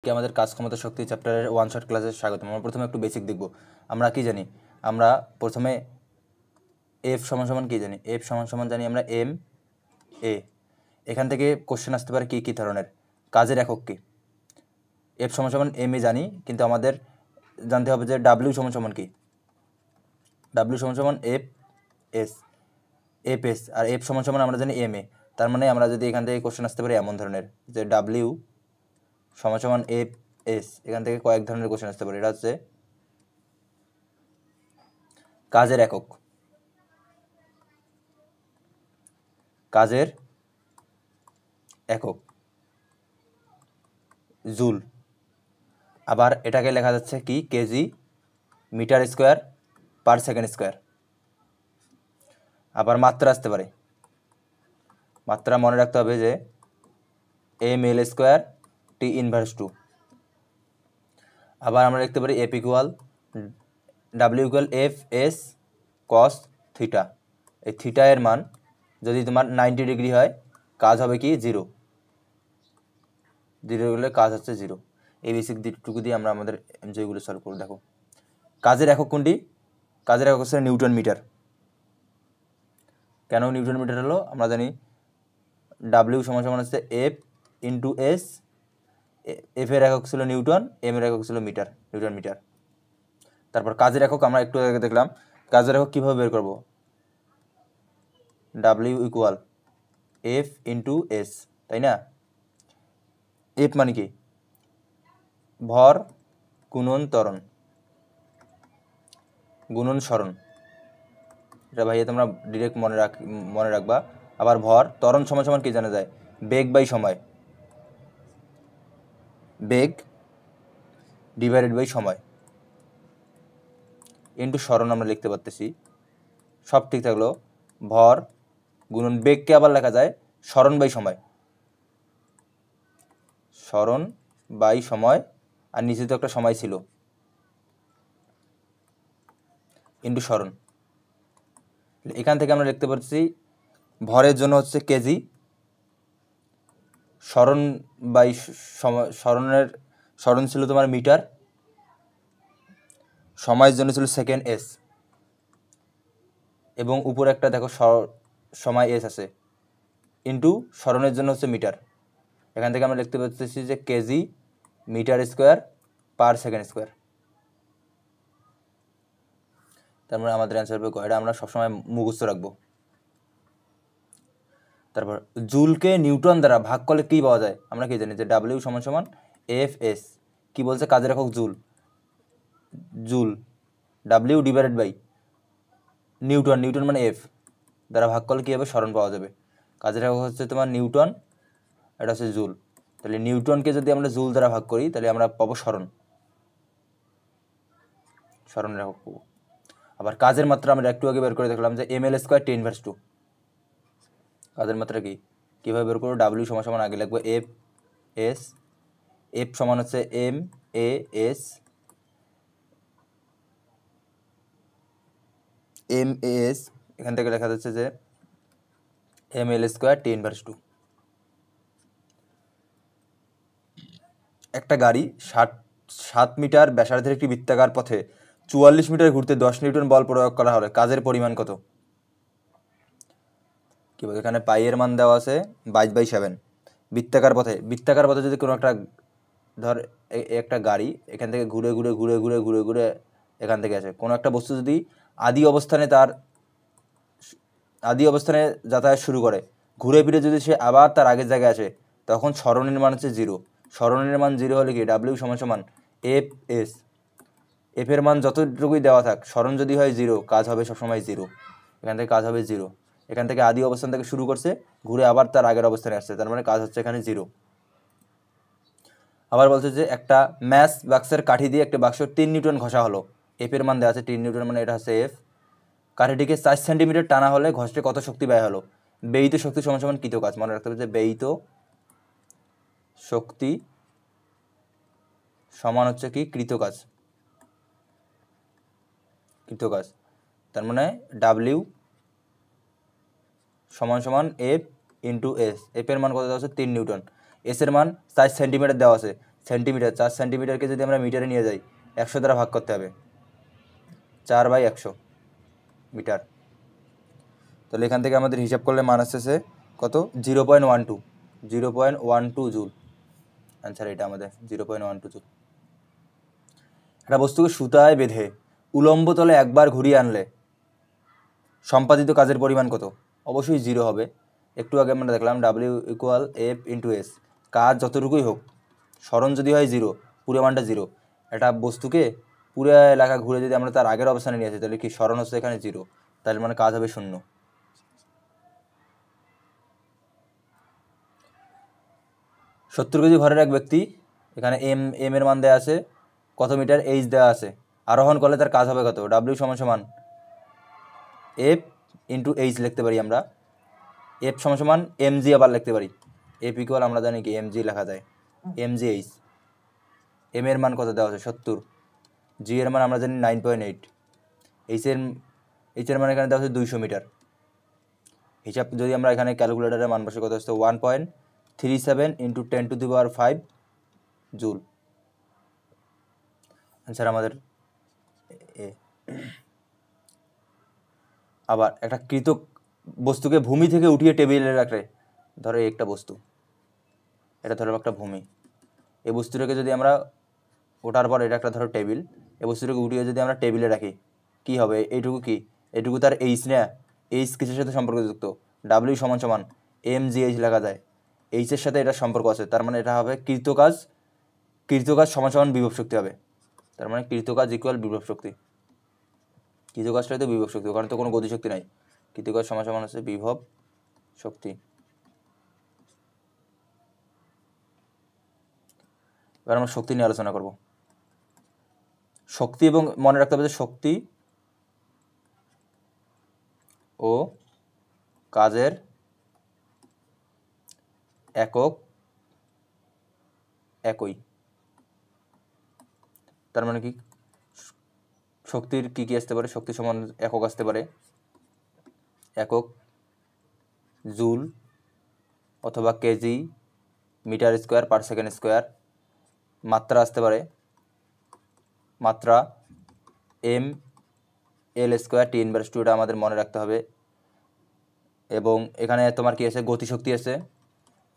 কি আমাদের কাজ ক্ষমতা শক্তি চ্যাপ্টারের ওয়ান শট ক্লাসে স্বাগতম। আমরা প্রথমে একটু বেসিক দেখব। আমরা কি জানি? আমরা প্রথমে এফ সমান সমান কি জানি? এফ সমান সমান জানি আমরা এম এ। এখান থেকে কোশ্চেন আসতে পারে কি ধরনের, কাজের একক কি। এফ সমান সমান এম এ জানি, কিন্তু আমাদের জানতে হবে যে ডাব্লিউ সমান সমান কি। ডাব্লিউ সমান সমান এফ এস, এফ এস, আর এফ সমান সমান আমরা জানি এম এ। তার মানে আমরা যদি এখান থেকে কোশ্চেন আসতে পারে এমন ধরনের যে ডাব্লিউ সমান সমান এফ এস, এখান থেকে কয়েক ধরনের কোশ্চেন আসতে পারে। এটা হচ্ছে কাজের একক, কাজের একক জুল। আবার এটাকে লেখা যাচ্ছে কি KG metre square per second square. আবার মাত্রা আসতে পারে, মাত্রা মনে রাখতে হবে যে M L square T inverse two. আবার আমরা লিখতে পারি F equal W equal F S cos theta. এই থিটা এর মান যদি তোমার 90 ডিগ্রি হয়, কাজ হবে কি জিরো। জিরো হলে কাজ হচ্ছে জিরো। এই বেসিক দিকটুকু দিয়ে আমরা আমাদের যেগুলো সলভ করব। দেখো কাজের একক কোনটি? কাজের একক হচ্ছে নিউটন মিটার। কেন নিউটন মিটার হলো? আমরা জানি ডাব্লিউ সমান সমান হচ্ছে এফ ইন্টু এস। এফ এর একক ছিল নিউটন, এম এর একক ছিল মিটার, নিউটন মিটার। তারপর কাজের একক আমরা একটু আগে দেখলাম। কাজের একক কীভাবে বের করব? W equal F into S, তাই না? এফ মানে কি? ভর গুণন ত্বরণ গুণন সরণ। এটা ভাইয়া তোমরা ডিরেক্ট মনে রাখবা। আবার ভর ত্বরণ সমান সমান কি জানা যায়? বেগ বাই সময়, বেগ ডিভাইডেড বাই সময় ইন্টু সরণ আমরা লিখতে পারতেছি। সব ঠিক থাকলো। ভর গুণন বেগকে আবার লেখা যায় সরণ বাই সময়, সরণ বাই সময়, আর নিচে তো একটা সময় ছিল, ইন্টু সরণ। এখান থেকে আমরা লিখতে পারছি ভরের জন্য হচ্ছে কেজি, সরণ বাই সরণ ছিল তোমার মিটার, সময়ের জন্য ছিল সেকেন্ড এস, এবং উপরে একটা দেখো সময় এস আছে, ইন্টু সরণের জন্য হচ্ছে মিটার। এখান থেকে আমরা লিখতে পারতেছি যে KG metre square per second square. তারপরে আমাদের অ্যান্সার হবে এটা আমরা সবসময় মুখস্থ রাখবো। তারপর জুলকে নিউটন দ্বারা ভাগ করলে কী পাওয়া যায়? আমরা কি জানি যে ডাব্লিউ সমান সমান এফ এস। কী বলছে? কাজের একক joule. Joule W divided by newton, newton মানে এফ, দ্বারা ভাগ করলে কী হবে? সরণ পাওয়া যাবে। কাজের একক হচ্ছে তোমার নিউটন, এটা হচ্ছে জুল। তাহলে নিউটনকে যদি আমরা জুল দ্বারা ভাগ করি তাহলে আমরা পাবো সরণ, সরণের একক পাবো। আবার কাজের মাত্রা আমরা একটু আগে বের করে দেখলাম যে M L square T inverse two. কাজের মাত্রা কি কীভাবে বের করবো? ডাব্লিউ সমান সমান আগে লিখবো এফ এস, এফ সমান হচ্ছে M A S, M A S, এখান থেকে লেখা যাচ্ছে যে M L square T inverse two. একটা গাড়ি 7 মিটার ব্যাসার্ধের একটি বৃত্তাকার পথে 44 মিটার ঘুরতে 10 নিউটন বল প্রয়োগ করা হলে কাজের পরিমাণ কত? কি বলছে? এখানে পাইয়ের মান দেওয়া আছে 22/7। বৃত্তাকার পথে যদি কোনো একটা ধর একটা গাড়ি এখান থেকে ঘুরে ঘুরে ঘুরে ঘুরে ঘুরে ঘুরে এখান থেকে আসে, কোনো একটা বস্তু যদি আদি অবস্থানে যাতায়াত শুরু করে, ঘুরে ফিরে যদি সে আবার তার আগের জায়গায় আসে, তখন সরণের মান হচ্ছে জিরো। সরণের মান জিরো হলে কি ডাব্লিউ সমান সমান এফ এস। এফের মান যতটুকুই দেওয়া থাক, সরণ যদি হয় জিরো, কাজ হবে সবসময় জিরো। এখান থেকে কাজ হবে জিরো। এখান থেকে আদি অবস্থান থেকে শুরু করছে, ঘুরে আবার তার আগের অবস্থানে আসছে, তার মানে কাজ হচ্ছে এখানে জিরো। আবার বলছে যে একটা ম্যাচ বাক্সের কাঠি দিয়ে একটা বাক্স 3 নিউটন ঘষা হলো। এফের মান দেওয়া আছে 3 নিউটন, মানে এটা হচ্ছে এফ। কাঠিটিকে 4 সেন্টিমিটার টানা হলে ঘষতে কত শক্তি ব্যয় হলো? ব্যয়িত শক্তি সমান সমান কৃত কাজ। মনে রাখতে হবে যে ব্যয়িত শক্তি সমান হচ্ছে কি কৃত কাজ। কৃত কাজ তার মানে ডাব্লিউ সমান এফ ইন্টু এস। এফের মান কত দেওয়া আছে? 3 নিউটন। এস এর মান 4 সেন্টিমিটার দেওয়া আছে, সেন্টিমিটার, 4 সেন্টিমিটারকে যদি আমরা মিটারে নিয়ে যাই 100 দ্বারা ভাগ করতে হবে, 4/100 মিটার। তাহলে এখান থেকে আমাদের হিসাব করলে মান আসতেছে কত, 0.12 জুল। অ্যান্সার এটা আমাদের 0.12 জুল। একটা বস্তুকে সুতায় বেঁধে উলম্ব তলে একবার ঘুরিয়ে আনলে সম্পাদিত কাজের পরিমাণ কত? অবশ্যই 0 হবে। একটু আগে আমরা দেখলাম W=F/S, কাজ যতটুকুই হোক, স্মরণ যদি হয় 0, পুরো মানটা 0। একটা বস্তুকে পুরো এলাকা ঘুরে যদি আমরা তার আগের অবস্থানে নিয়ে আসি, তাহলে কি স্মরণ হচ্ছে এখানে 0, তাহলে মানে কাজ হবে 0। 70 কেজি ভরের এক ব্যক্তি, এখানে এম এর মান দেওয়া আছে, কত মিটার, এইচ দেওয়া আছে, আরোহণ করলে তার কাজ হবে কত? W = F/H লিখতে পারি আমরা, F = mg আবার লিখতে পারি। F = আমরা জানি কি mg লেখা যায়, mgh। m এর মান কত দেওয়া আছে? 70। g এর মান আমরা জানি 9.8। h এর মান এখানে দেওয়া আছে 200 মিটার। হিসাব যদি আমরা এখানে ক্যালকুলেটারে মান বসে, কত আসছে? 1.37 × 10⁵ জুল। আনসার আমাদের এ। আবার একটা কৃত বস্তুকে ভূমি থেকে উঠিয়ে টেবিলে রাখলে, ধরো একটা বস্তু, এটা ধরো একটা ভূমি, এই বস্তুটাকে যদি আমরা ওঠার পর, এটা একটা ধরো টেবিল, এই বস্তুটাকে উঠিয়ে যদি আমরা টেবিলে রাখি, কি হবে? এইটুকু কি, এইটুকু তার এইচ না? এইচ কিসের সাথে সম্পর্কযুক্ত? W = mgh লেখা যায়, এইচের সাথে এটা সম্পর্ক আছে, তার মানে এটা হবে কৃতকাজ = বিভব শক্তি হবে। তার মানে কৃতকাজ = বিভব শক্তি। কৃতকাজটাই তো বিভব শক্তি, ওখানে তো কোনো গতিশক্তি নাই। কৃতকাজ = হচ্ছে বিভব শক্তি। এবার আমরা শক্তি নিয়ে আলোচনা করব। শক্তি, এবং মনে রাখতে হবে যে শক্তি ও কাজের একক একই। তার মানে কি, শক্তির কি কি আসতে পারে? শক্তি সমান একক আসতে পারে, একক জুল অথবা KG, metre square, per second square. মাত্রা আসতে পারে, মাত্রা mL² T⁻², এটা আমাদের মনে রাখতে হবে। এবং এখানে তোমার কি আছে? গতিশক্তি আছে।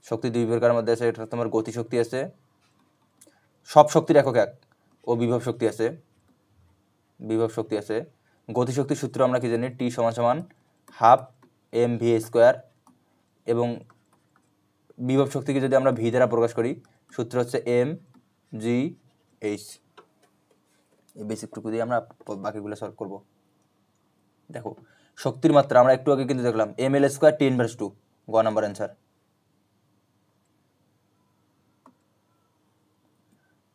শক্তি দুই প্রকারের মধ্যে আছে, এটা তোমার গতিশক্তি আছে, সব শক্তির একক এক, ও বিভব শক্তি আছে। গতিশক্তির সূত্র আমরা কি জানি? T = ½ mv²। এবং বিভব শক্তিকে যদি আমরা ভি দ্বারা প্রকাশ করি, সূত্র হচ্ছে mgh। এই বেসিকটুকু দিয়ে আমরা বাকিগুলো সলভ করব। দেখো, শক্তির মাত্রা আমরা একটু আগে কিন্তু দেখলাম mL² T⁻², গ নাম্বার অ্যান্সার।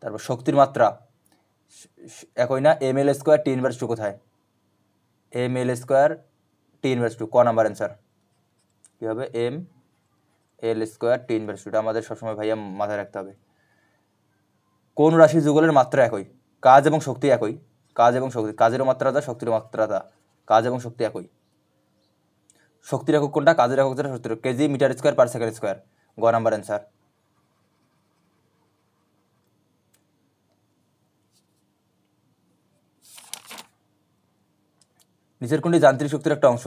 তারপর শক্তির মাত্রা একই না, mL² T⁻² কোথায়? mL² T⁻², ক নাম্বার অ্যান্সার। কী হবে? mL² T⁻², এটা আমাদের সবসময় ভাইয়া মাথায় রাখতে হবে। কোন রাশি যুগলের মাত্রা একই? কাজ এবং শক্তি একই, কাজ এবং শক্তি, কাজেরও মাত্রা দা, শক্তির মাত্রা দা, কাজ এবং শক্তি একই। শক্তির একক কোনটা? কাজের একক যেটা, শক্তির kg, metre square, per second square, গ নাম্বার অ্যান্সার। নিচের কোনটি যান্ত্রিক শক্তির একটা অংশ?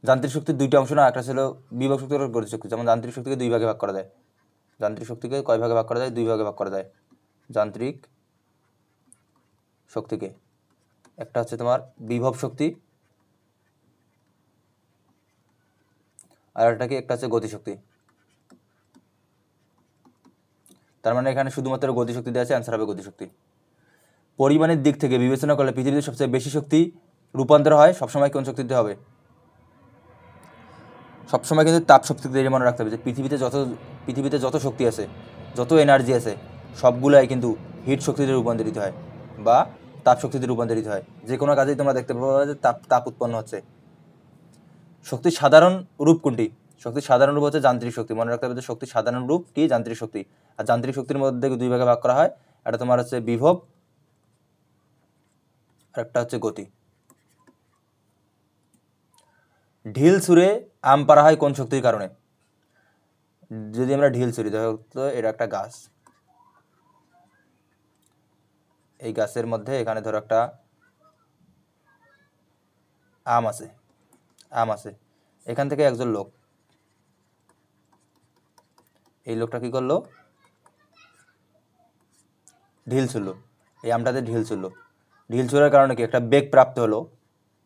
যান্ত্রিক শক্তির দুইটা অংশ না, একটা ছিল বিভব শক্তি আর গতিশক্তি। যেমন যান্ত্রিক শক্তিকে দুই ভাগে ভাগ করা যায়। যান্ত্রিক শক্তিকে কয় ভাগে ভাগ করা যায়? দুই ভাগে ভাগ করা যায়। যান্ত্রিক শক্তিকে একটা হচ্ছে তোমার বিভব শক্তি, আর একটা হচ্ছে গতিশক্তি। তার মানে এখানে শুধুমাত্র গতিশক্তি দেওয়া আছে, অ্যান্সার হবে গতিশক্তি। পরিমাণের দিক থেকে বিবেচনা করলে পৃথিবীতে সবচেয়ে বেশি শক্তি রূপান্তর হয় সবসময় কোন শক্তিতে হবে? সবসময় কিন্তু তাপ শক্তিতে মনে রাখতে হবে যে পৃথিবীতে যত শক্তি আছে, যত এনার্জি আছে, সবগুলাই কিন্তু হিট শক্তিতে রূপান্তরিত হয় বা তাপ শক্তিতে রূপান্তরিত হয়। যে কোনো কাজেই তোমরা দেখতে পাবে যে তাপ উৎপন্ন হচ্ছে। শক্তির সাধারণ রূপ কোনটি? শক্তির সাধারণ রূপ হচ্ছে যান্ত্রিক শক্তি। মনে রাখতে হবে যে শক্তির সাধারণ রূপ কি? যান্ত্রিক শক্তি। আর যান্ত্রিক শক্তির মধ্যে দুই ভাগে ভাগ করা হয়, একটা তোমার হচ্ছে বিভব আর একটা হচ্ছে গতি। ঢিল ছুঁড়ে আম পাড়া হয় কোন শক্তির কারণে? যদি আমরা ঢিল ছুঁড়ি, দেখো তো এটা একটা গাছ, এই গাছের মধ্যে এখানে ধরো একটা আম আছে, এখান থেকে একজন লোক, এই লোকটা কি করলো, ঢিল ছুড়লো, এই আমটাতে ঢিল ছুড়লো। ঢিল ছোড়ার কারণে কি একটা বেগ প্রাপ্ত হলো।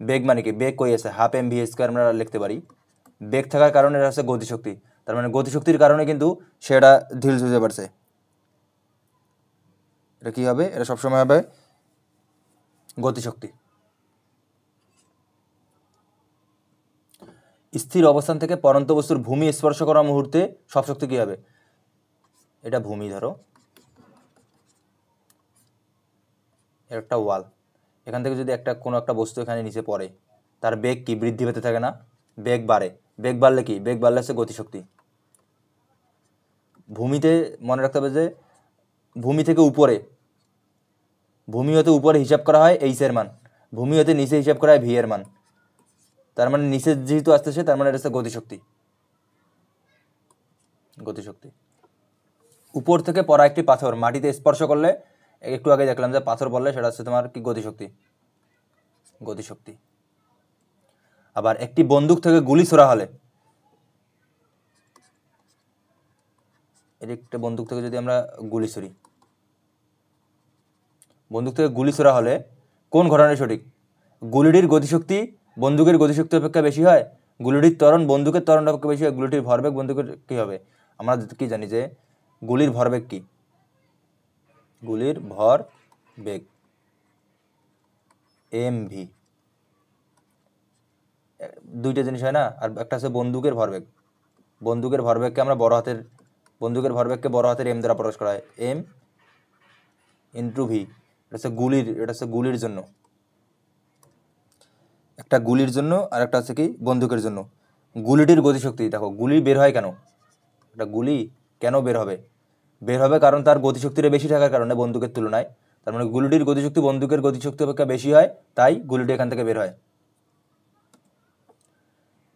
বেগ মানে কি, বেগ কই আছে, হাফ এম ভি স্কোয়ার আমরা লিখতে পারি। বেগ থাকার কারণে এটা হচ্ছে গতিশক্তি, তার মানে গতিশক্তির কারণে কিন্তু সেটা ঢিল ছুঁতে পারছে। এটা কি হবে, এটা সবসময় হবে গতিশক্তি। স্থির অবস্থান থেকে পরন্ত বস্তুর ভূমি স্পর্শ করার মুহূর্তে সব শক্তি কি হবে, এটা ভূমি, ধরো একটা ওয়াল, এখান থেকে যদি কোনো একটা বস্তু এখানে নিচে পড়ে, তার বেগ কি বৃদ্ধি পেতে থাকে না, বেগ বাড়ে। বেগ বাড়লে কি, বেগ বাড়লে হচ্ছে গতিশক্তি। ভূমিতে মনে রাখতে হবে যে ভূমি থেকে উপরে, ভূমি হতে উপরে হিসাব করা হয় এইচ এর মান, ভূমি হতে নিচে হিসাব করা হয় ভি এর মান। তার মানে নিচে যেহেতু আসতেছে তার মানে এটা হচ্ছে গতিশক্তি। উপর থেকে পড়া একটি পাথর মাটিতে স্পর্শ করলে, একটু আগে দেখলাম যে পাথর পড়লে সেটা হচ্ছে তোমার কি গতিশক্তি। আবার একটি বন্দুক থেকে গুলি ছোড়া হলে, একটা বন্দুক থেকে যদি আমরা গুলি ছুড়ি, বন্দুক থেকে গুলি ছোড়া হলে কোন ঘটনাটি সঠিক, গুলিটির গতিশক্তি বন্দুকের গতিশক্তি অপেক্ষা বেশি হয়, গুলিটির ত্বরণ বন্দুকের ত্বরণ অপেক্ষা বেশি হয়, গুলিটির ভরবেগ বন্দুকের কি হবে। আমরা কি জানি যে গুলির ভরবেগ কি, গুলির ভর বেগ এম ভি, দুইটা জিনিস হয় না। আর একটা আছে বন্দুকের ভরবেগ, বন্দুকের ভরবেগকে আমরা বন্দুকের ভরবেগকে বড় হাতের এম দ্বারা প্রকাশ করা হয়, এম ইন্টু ভি। এটা হচ্ছে গুলির জন্য, একটা গুলির জন্য, আর একটা হচ্ছে কি বন্দুকের জন্য। গুলিটির গতিশক্তি দেখো, গুলি বের হয় কেন, একটা গুলি কেন বের হবে কারণ তার গতিশক্তিটা বেশি থাকার কারণে বন্দুকের তুলনায়, তার মানে গুলিটির গতিশক্তি বন্দুকের গতিশক্তি অপেক্ষা বেশি হয়, তাই গুলিটি এখান থেকে বের হয়।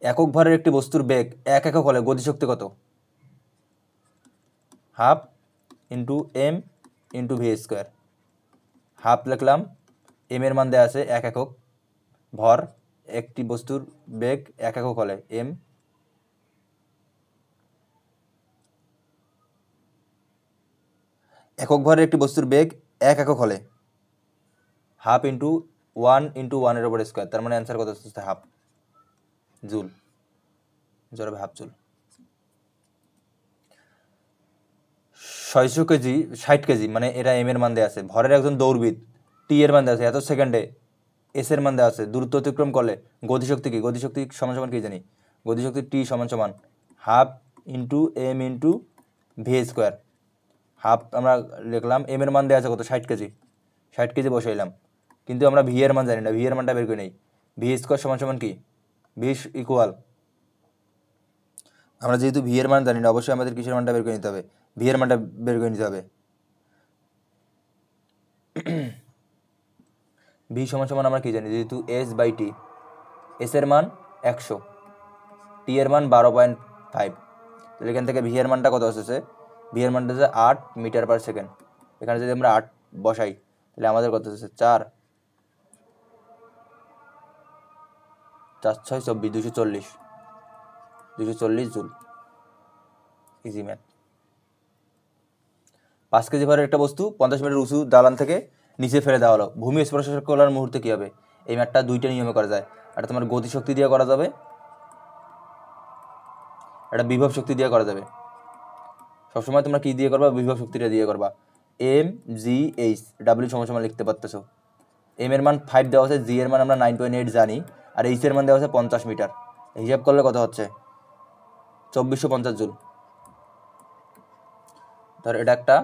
একক ভরের একটি বস্তুর বেগ 1 একক হলে গতিশক্তি কত, half into M into V square. Half লিখলাম, এম এর মান দেওয়া আছে 1 একক, ভর একটি বস্তুর বেগ 1 একক হলে এম, একক ভরের একটি বস্তুর বেগ 1 একক হলে হাফ ইন্টু 1 ইন্টু 1 এর উপর স্কোয়ার, তার মানে অ্যান্সার কত হচ্ছে হাফ জুল, জড়বে হাফ জুল। 600 কেজি 60 কেজি, মানে এরা এম এর মান দেওয়া আছে। ভরের একজন দৌড়বিদ, টি এর মান দেওয়া আছে এত সেকেন্ডে, এস এর মান দেওয়া আছে। দূরত্ব অতিক্রম করলে গতিশক্তি কি, গতিশক্তি সমান সমান কি জানি, গতিশক্তি টি সমান সমান half into M into V square. Half আমরা লিখলাম, এম এর মান দেওয়া আছে কত 60 কেজি, 60 কেজি বসাইলাম, কিন্তু আমরা ভি এর মান জানি না, ভি এর মানটা বের করে নেই। ভি স্কোয়ার সমান সমান কি, ভি ইকুয়াল, আমরা যেহেতু ভি এর মান জানি না, অবশ্যই আমাদের কিসের মানটা বের করে নিতে হবে, ভি এর মানটা বের করে নিতে হবে। ভি সমান সমান আমরা কি জানি, যেহেতু এস বাই টি, এস এর মান 100, টি এর মান 12.5, তাহলে এখান থেকে ভি এর মানটা কত আসছে, ভি এর মানটা হচ্ছে 8 মিটার পার সেকেন্ড। এখানে যদি আমরা 8 বসাই তাহলে আমাদের কত হচ্ছে 4 4 6 24, 240 জুল। Easy math. 5 কেজি ভরের একটা বস্তু 50 মিটার উঁচু দালান থেকে নিচে ফেলে দেওয়া হলো, ভূমি স্পর্শ করার মুহূর্তে কী হবে। এই ম্যাথটা দুইটা নিয়মে করা যায়, একটা তোমার গতিশক্তি দিয়ে করা যাবে, একটা বিভব শক্তি দিয়ে করা যাবে। সবসময় তোমরা কী দিয়ে করবা, বিভব শক্তিটা দিয়ে করবা। এম জি এইচ ডাব্লিউ সমান সমান লিখতে পারতেছো। এম এর মান 5 দেওয়া আছে, জি এর মান আমরা 9.8 জানি, আর এইচ এর মান দেওয়া আছে 50 মিটার। হিসাব করলে কত হচ্ছে 2450 জুল। ধর এটা একটা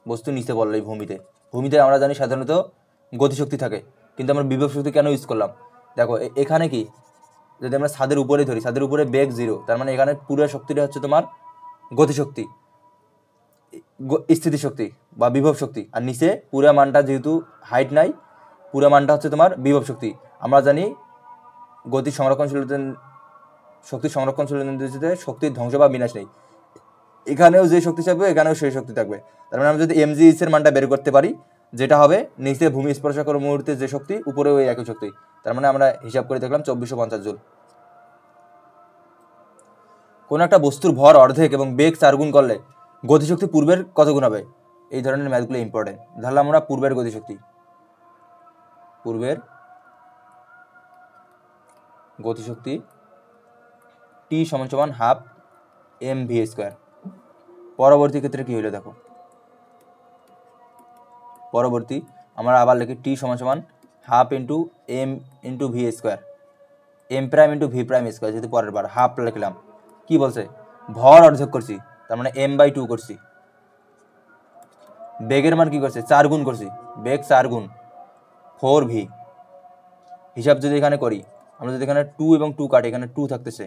বস্তু নিচে পড়লো এই ভূমিতে আমরা জানি সাধারণত গতিশক্তি থাকে, কিন্তু আমরা বিভব শক্তি কেন ইউজ করলাম, দেখো এখানে কি, যদি আমরা ছাদের উপরে ধরি, ছাদের উপরে বেগ 0, তার মানে এখানে পুরো শক্তিটা হচ্ছে তোমার গতিশক্তি, স্থিতিশক্তি বা বিভব শক্তি, আর নিচে পুরো মানটা যেহেতু হাইট নাই, পুরো মানটা হচ্ছে তোমার বিভব শক্তি। আমরা জানি শক্তির সংরক্ষণশীলতা শক্তির ধ্বংস বা বিনাশ নেই, এখানেও যে শক্তি থাকবে এখানেও সেই শক্তি থাকবে। তার মানে আমরা যদি mgh এর মানটা বের করতে পারি, যেটা হবে নিচে ভূমি স্পর্শ করার মুহূর্তে যে শক্তি, উপরে ওই একই শক্তি। তার মানে আমরা হিসাব করে দেখলাম 2450 জুল। কোন একটা বস্তুর ভর অর্ধেক এবং বেগ 4 গুণ করলে গতিশক্তি পূর্বের কত গুণ হবে? এই ধরনের ম্যাথগুলো ইম্পর্টেন্ট। ধরলাম আমরা পূর্বের গতিশক্তি T = হাফ mv²। পরবর্তী ক্ষেত্রে কি হলো দেখো, পরবর্তী আমরা আবার লিখি T = half into m into v², m prime into v prime square, যেহেতু পরের বার হাফ লিখলাম। কি বলছে? ভর অর্ধেক করছি, তার মানে m/2 করছি। বেগের মান কি করছে? 4 গুণ করছি, বেগ 4 গুণ 4v। হিসাব যদি এখানে করি, আমরা যদি এখানে 2 এবং 2 কাটি, এখানে 2 থাকতেছে,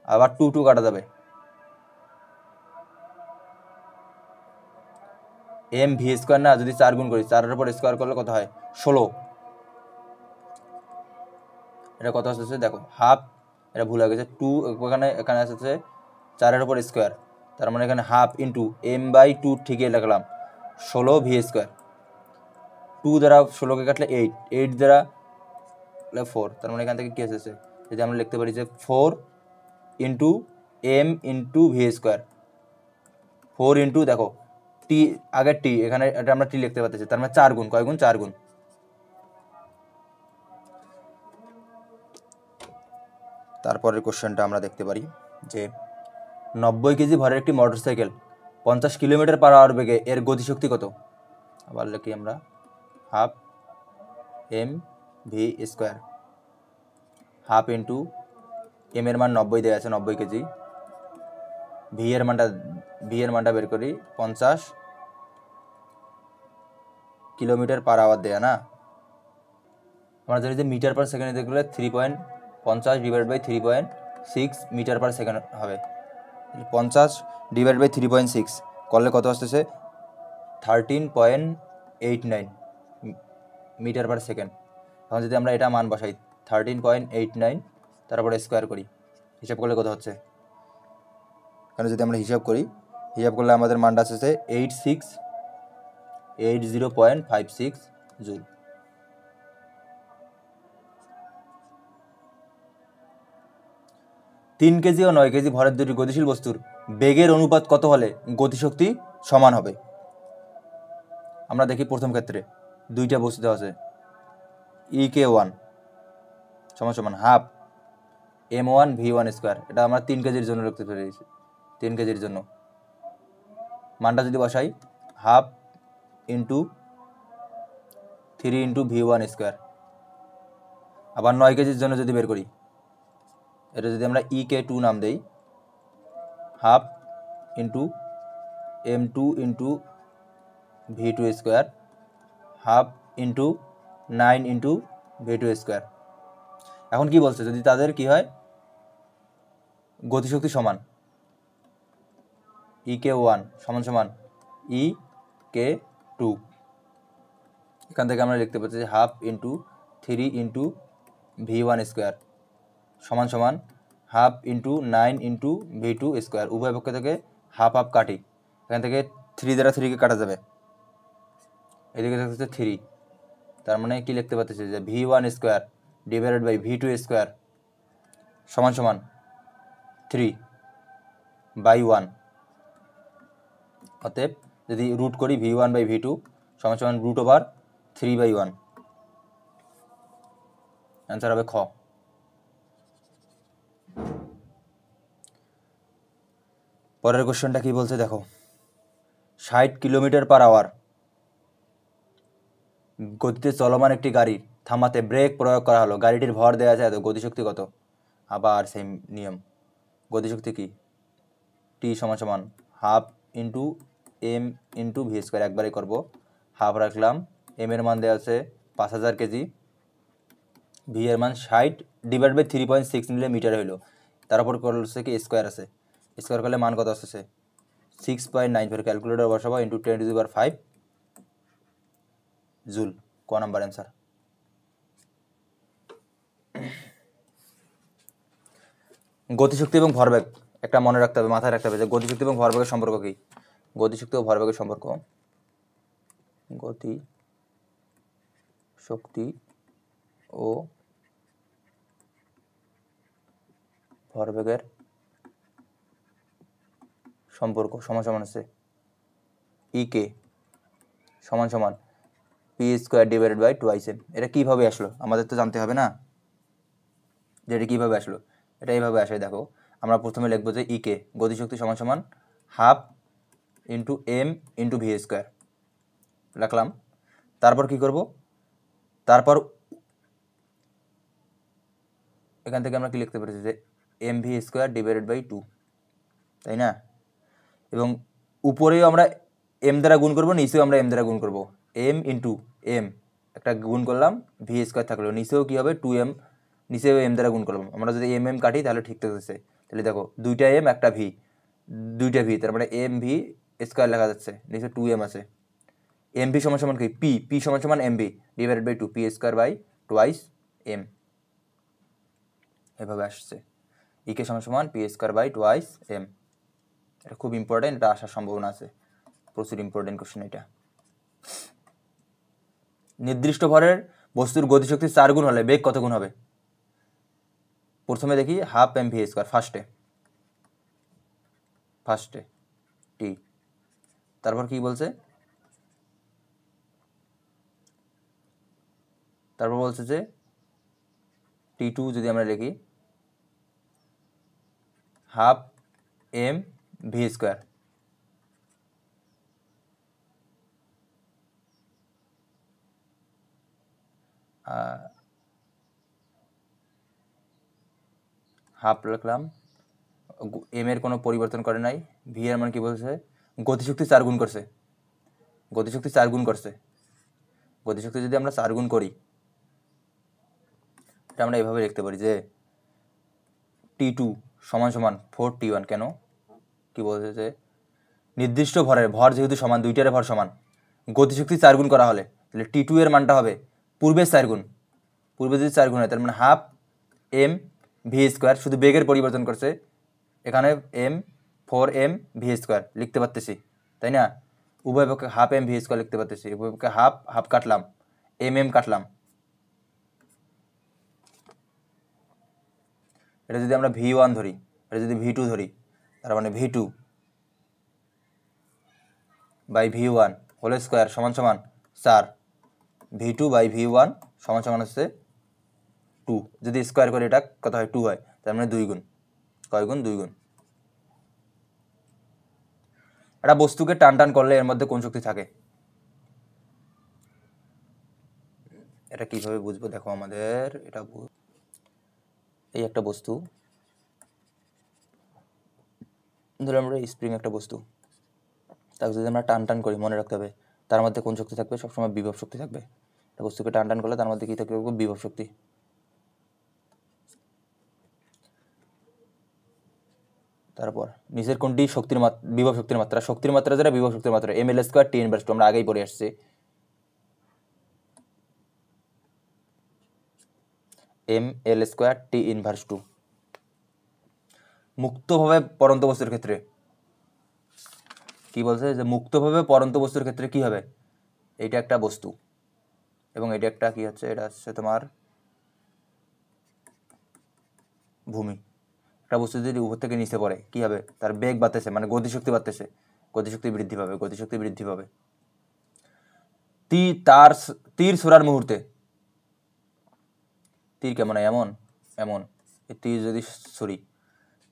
আবার 2 2 কাটা যাবে, mv² না, যদি 4 গুণ করি, 4 এর উপর স্কোয়ার করলে কত হয়? 16। এটা কত আসছে দেখো, হাফ, এটা ভুল হয়ে গেছে, 2 এখানে আসছে 4 এর উপর স্কোয়ার, তার মানে এখানে হাফ ইন্টু m/2 ঠিকই লিখলাম 16v²। 2 দ্বারা 16কে কাটলে 8, 8 দ্বারা 4, তার মানে এখান থেকে কি আসছে? যদি আমরা লিখতে পারি যে 4 into m into v², 4 into দেখো টি, আগে টি, এখানে এটা আমরা টি লিখতে পারতেছি, তার মানে 4 গুণ, কয় গুণ? 4 গুণ। তারপরের কোশ্চেনটা আমরা দেখতে পারি যে 90 কেজি ভরের একটি মোটরসাইকেল 50 কিলোমিটার/আওয়ার বেগে এর গতিশক্তি কত? আবার লিখি আমরা half mv², half into m এর মান 90 দেওয়া আছে, 90 কেজি, v এর মানটা বের করি 50 কিলোমিটার/আওয়ার দেয়া না, আমরা জানি যে মিটার/সেকেন্ডে দেখলে 3.50 ডিভাইড বাই 3.6 মিটার/সেকেন্ড হবে। 50 ডিভাইড বাই 3.6 করলে কত আসতেছে? 13.89 মিটার/সেকেন্ড। এখন যদি আমরা এটা মান বসাই 13.89, তারপরে স্কোয়ার করি, হিসাব করলে কত হচ্ছে? কারণ যদি আমরা হিসাব করলে আমাদের মানটা আসছে 80.56 জুল। তিন কেজি ও 9 কেজি ভরের দুটি গতিশীল বস্তুর বেগের অনুপাত কত হলে গতিশক্তি সমান হবে? আমরা দেখি প্রথম ক্ষেত্রে দুইটা বস্তু দেওয়া আছে, ek1 = হাফ m1v1²। এটা আমরা 3 কেজির জন্য লিখতে পেরেছি, 3 কেজির জন্য মানটা যদি বসাই হাফ ইন্টু 3 ইন্টু v1²। আবার 9 কেজির জন্য যদি বের করি, এটা যদি আমরা ek2 নাম দেই, half into m2 into v2², half into 9 into v2²। এখন কি বলছে? যদি তাদের কি হয় গতিশক্তি সমান, ek1 = ek2, এখান থেকে আমরা লিখতে পাচ্ছি হাফ ইন্টু 3 ইন্টু v1² সমান হাফ ইন্টু 9 ইন্টু v2²। উভয় পক্ষ থেকে হাফ হাফ কাটি, এখান থেকে 3 দ্বারা 3কে কাটা যাবে, এদিকে থাকছে 3, তার মানে কি লিখতে পাচ্ছি যে v1² ডিভাইডেড বাই v2² সমান 3/1। অতএব যদি রুট করি v1/v2 সমান √3/1, অ্যান্সার হবে খ। পরের কোশ্চেনটা কি বলছে দেখো, 60 কিলোমিটার/আওয়ার গতিতে চলমান একটি গাড়ি থামাতে ব্রেক প্রয়োগ করা হলো, গাড়িটির ভর দেওয়া আছে এত, গতিশক্তি কত? আবার সেম নিয়ম, গতিশক্তি কি? T = half into m into v², একবারে করবো, হাফ রাখলাম, m এর মান দেওয়া আছে 5000 কেজি, v এর মান 60 ডিভাইড বাই 3.6 নিলে মিটার হইলো, তার উপর করছে কি স্কোয়ার আছে, স্কোয়ার করলে মান কত আসছে? 6.94, ক্যালকুলেটর বসাবো, ইন্টু 10⁵ জুল। ক নাম্বার অ্যান্সার। গতিশক্তি এবং ভরবেগ একটা মনে রাখতে হবে, মাথায় রাখতে হবে যে গতিশক্তি এবং ভরবেগের সম্পর্ক কি। গতিশক্তি ও ভরবেগের সম্পর্ক, গতি শক্তি ও ভরবেগের সম্পর্ক সমান সমান আছে ইকে সমান সমান P square divided by 2m। এটা কীভাবে আসলো আমাদের তো জানতে হবে না যে এটা কীভাবে আসলো। এটা এইভাবে আসে, দেখো আমরা প্রথমে লিখবো যে ইকে গতিশক্তি সমান সমান half into M into V square রাখলাম। তারপর কি করব, তারপর এখান থেকে আমরা কি লিখতে পারি যে M V square divided by 2, তাই না। এবং উপরেও আমরা এম দ্বারা গুণ করবো, নিচেও আমরা এম দ্বারা গুণ করবো। এম ইন্টু এম একটা গুণ করলাম, ভি স্কোয়ার থাকলো, নিচেও কী হবে 2m, নিচেও এম দ্বারা গুণ করলাম। আমরা যদি এম কাটি তাহলে ঠিক থাকতেছে। তাহলে দেখো দুইটা এম একটা ভি, দুইটা ভি, তার মানে এম ভি স্কোয়ার লেখা যাচ্ছে, নিচে 2m আছে। এম ভি সমান সমান কি পি, পি সমান সমান M V divided by 2, P square by twice M, এভাবে আসছে। ইকে সমান সমান P square by twice M. এটা খুব ইম্পর্টেন্ট, এটা আসার সম্ভাবনা আছে, প্রচুর ইম্পর্টেন্ট কোশ্চেন এটা। নির্দিষ্ট ভরের বস্তুর গতিশক্তি 4 গুণ হলে বেগ কত গুণ হবে। প্রথমে দেখি হাফ এম ভি স্কোয়ার, ফার্স্টে টি। তারপর কি বলছে, তারপর বলছে যে টি টু যদি আমরা লিখি half M V square, half লিখলাম, এম এর কোনো পরিবর্তন করে নাই, ভি এর মান কি বলছে গতিশক্তি 4 গুণ করছে, গতিশক্তি 4 গুণ করছে। গতিশক্তি যদি আমরা 4 গুণ করি, এটা আমরা এভাবে লিখতে পারি যে টি টু সমান সমান 4t1। কেন কি বলছে যে নির্দিষ্ট ভরের ভর যেহেতু সমান, দুইটার ভর সমান, গতিশক্তি 4 গুণ করা হলে তাহলে টি টু এর মানটা হবে পূর্বের 4 গুণ। পূর্বে যদি 4 গুণ হয় তার মানে হাফ এম ভি স্কোয়ার, শুধু বেগের পরিবর্তন করছে, এখানে এম 4m ভি স্কোয়ার লিখতে পারতেছি, তাই না। উভয় পক্ষে হাফ এম ভি স্কোয়ার লিখতে পারতেছি, উভয় পক্ষে হাফ হাফ কাটলাম, এম কাটলাম। এটা যদি আমরা v1 ধরি, এটা যদি v2 ধরি, তার মানে v2 by v1 whole square সমান সমান 4, v2 বাই v1 সমান সমান হচ্ছে 2। যদি স্কোয়ার করে এটা কত হয় 2 হয়, তার মানে 2 গুণ। কয় গুণ? 2 গুণ। একটা বস্তুকে টান টান করলে এর মধ্যে কোন শক্তি থাকে, এটা কিভাবে বুঝবো দেখো আমাদের এটা এই একটা বস্তু, ধরো আমরা স্প্রিং একটা বস্তু, তাকে যদি আমরা টান টান করি, মনে রাখতে হবে তার মধ্যে কোন শক্তি থাকবে, সবসময় বিভব শক্তি থাকবে। একটা বস্তুকে টান টান করলে তার মধ্যে কি থাকবে, বিভব শক্তি। তারপর নিচের কোনটি শক্তির বিভব শক্তির মাত্রা, শক্তির মাত্রা যেটা বিভব শক্তির মাত্রা M L square T inverse 2, আমরা আগেই পড়ে আসছি। M L square T inverse 2। মুক্তভাবে পরন্ত বস্তুর ক্ষেত্রে কি বলছে যে মুক্তভাবে পরন্ত বস্তুর ক্ষেত্রে কি হবে, এইটা একটা বস্তু এবং এটা একটা কি হচ্ছে, এটা হচ্ছে তোমার ভূমি। একটা বস্তু যদি উপর থেকে নিচে পড়ে কি হবে, তার বেগ বাড়তেছে, মানে গতিশক্তি বাড়তেছে, গতিশক্তি বৃদ্ধি পাবে, গতিশক্তি বৃদ্ধি পাবে। তীর ছোড়ার মুহূর্তে, তীর কেমন এমন এমন, তীর যদি ছড়ি,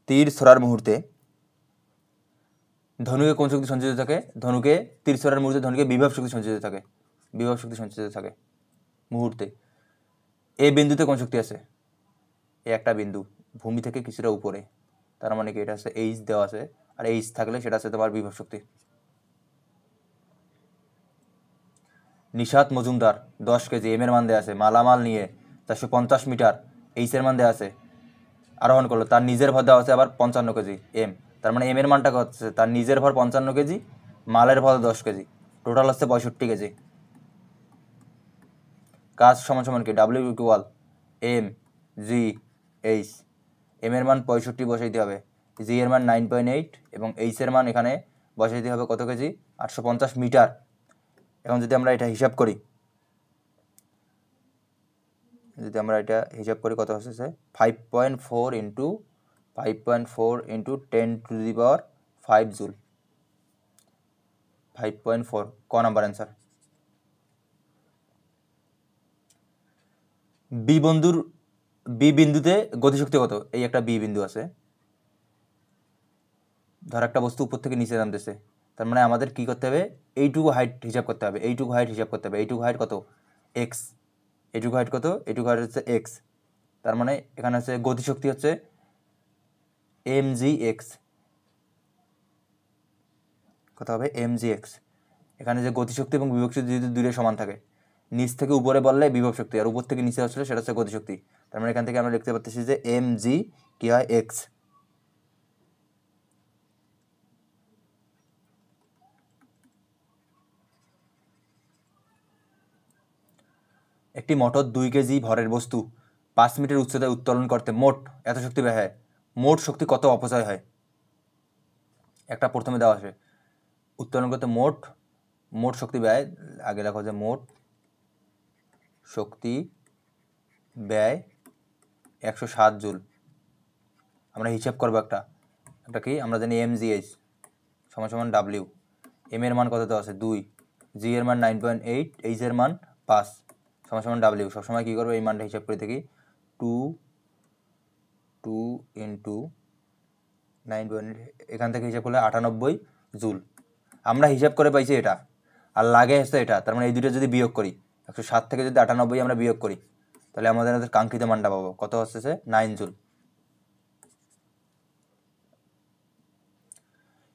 তীর ছোড়ার মুহূর্তে ধনুকে কোন শক্তি সঞ্চিত থাকে, ধনুকে তীর ছোড়ার মুহূর্তে ধনুকে বিভব শক্তি সঞ্চিত থাকে, বিভব শক্তি সঞ্চিত থাকে মুহূর্তে। এই বিন্দুতে কোন শক্তি আছে, এই একটা বিন্দু ভূমি থেকে কিছুটা উপরে, তার মানে কি এটা আছে এইচ দেওয়া আছে, আর এইচ থাকলে সেটা আছে তোমার বিভব শক্তি। নিশাত মজুমদার 10 কেজি এম এর মান দেওয়া আছে, মালামাল নিয়ে 450 মিটার এইচ এর মান দেওয়া আছে, আরোহণ করলো, তার নিজের ভর দেওয়া আছে আবার 55 কেজি এম, তার মানে এম এর মানটা হচ্ছে তার নিজের ভর 55 কেজি, মালের ভর 10 কেজি, টোটাল হচ্ছে 65 কেজি। কাজ সমান সমান কি, W equal M G H, M এর মান 65 বসাইতে হবে, জি এর মান 9.8 এবং এইচ এর মান এখানে বসাই দিতে হবে কত কেজি, 850 মিটার। এখন যদি আমরা এটা হিসাব করি, কত হচ্ছে 5.4 ইন্টু 10⁵ জুল। 5.4 ক নাম্বার অ্যান্সার। বি বিন্দুতে গতিশক্তি কত? এই একটা বি বিন্দু আছে, ধর একটা বস্তু উপর থেকে নিচে নামতেছে, তার মানে আমাদের কি করতে হবে, এইটুকু হাইট হিসাব করতে হবে। এইটুকু হাইট কত, এক্স। এইটুকু হাইট কত, এইটুকু হাইট হচ্ছে এক্স। তার মানে এখানে হচ্ছে গতিশক্তি হচ্ছে mgx, কত হবে mgx। এখানে যে গতিশক্তি এবং বিভব শক্তি যদি দূরে সমান থাকে, নিচ থেকে উপরে বললে বিভব শক্তি, আর উপর থেকে নিচে আসলে সেটা হচ্ছে গতিশক্তি। তার মানে এখান থেকে আমরা লিখতে পারতেছি যে mg কি হয়, এক্স। একটি মোটর 2 কেজি ভরের বস্তু 5 মিটার উচ্চতায় উত্তোলন করতে মোট এত শক্তি ব্যয় হয়, মোট শক্তি কত অপচয় হয়? একটা প্রথমে দেওয়া আছে উত্তোলন করতে মোট শক্তি ব্যয়, আগে লেখা যে মোট শক্তি ব্যয় 107 জুল। আমরা হিসাব করবো একটা কি, আমরা জানি mgh সমান ডাব্লিউ। এম এর মান কত দেওয়া আছে 2, জি এর মান 9.8, এইচ এর মান 5 সমান ডাব্লিউ। সবসময় কী করবো, এই মানটা হিসাব করে থাকি 2 ইন্টু 9.8, এখান থেকে হিসাব করলে 98 জুল। আমরা হিসাব করে পাইছি এটা, আর লাগে হচ্ছে এটা। তার মানে এই দুটো যদি বিয়োগ করি, 107 থেকে যদি 98 আমরা বিয়োগ করি, তাহলে আমাদের কাঙ্ক্ষিত মানটা পাবো কত হচ্ছে 9 জুল।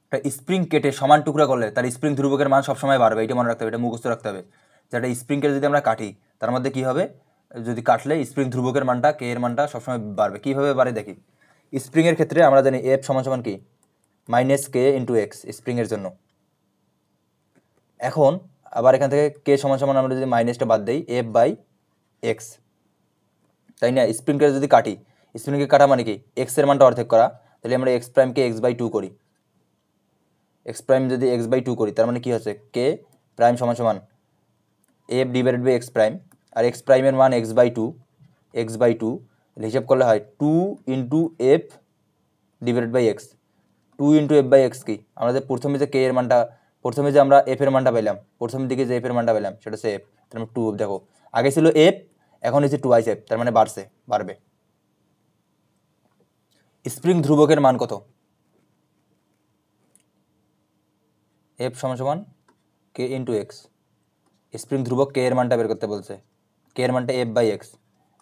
একটা স্প্রিং কেটে সমান টুকরা করলে তার স্প্রিং ধ্রুবকের মান সবসময় বাড়বে, এটা মনে রাখতে হবে, এটা মুখস্থ রাখতে হবে। যেটা স্প্রিং কেটে যদি আমরা কাটি, তার মধ্যে কি হবে, যদি কাটলে স্প্রিং ধ্রুবকের মানটা কে এর মানটা সবসময় বাড়বে। কীভাবে বাড়ে দেখি, স্প্রিংয়ের ক্ষেত্রে আমরা জানি এফ সমান কি -k ইন্টু এক্স স্প্রিংয়ের জন্য। এখন আবার এখান থেকে কে সমান আমরা যদি মাইনাসটা বাদ দিই এফ বাই এক্স, তাই না? স্প্রিংকে যদি কাটি, স্প্রিংকে কাটা মানে কি এক্স এর মানটা অর্ধেক করা, তাহলে আমরা এক্স প্রাইমকে x/2 করি। এক্স প্রাইম যদি x/2 করি, তার মানে কি হচ্ছে কে প্রাইম সমান F divided by X prime, আর এক্স প্রাইমের মান x/2, হিসাব করলে হয় 2 into F divided by X. 2 into F by X কি, আমাদের প্রথমে যে কে এর মানটা, প্রথমে যে আমরা এফ এর মানটা পেলাম, প্রথমের দিকে যে এফ এর মানটা পেলাম সেটা হচ্ছে এফ, তার মানে 2। দেখো আগে ছিল এফ, এখন হচ্ছে 2 এফ, তার মানে বাড়বে। স্প্রিং ধ্রুবকের মান কত, এফ সমান কে ইন্টু এক্স। স্প্রিং ধ্রুবক কে এর মানটা বের করতে বলছে, কে এর মানটা এফ বাই এক্স,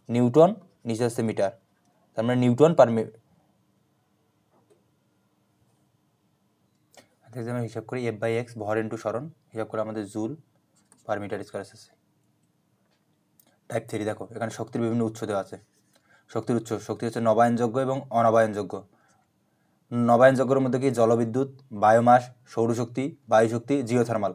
নিউটন নিচে হচ্ছে মিটার, তার মানে নিউটন পার আমরা হিসাব করি এফ বাই এক্স ভর ইন্টু সরণ, হিসাব করে আমাদের জুল পার মিটার স্কয়ার আসছে। টাইপ 3 দেখো এখানে শক্তির বিভিন্ন উৎস দেওয়া আছে। শক্তির উৎস, শক্তি হচ্ছে নবায়নযোগ্য এবং অনবায়নযোগ্য। নবায়নযোগ্যের মধ্যে কি জলবিদ্যুৎ, বায়োমাস, সৌরশক্তি, বায়ুশক্তি, জিওথার্মাল।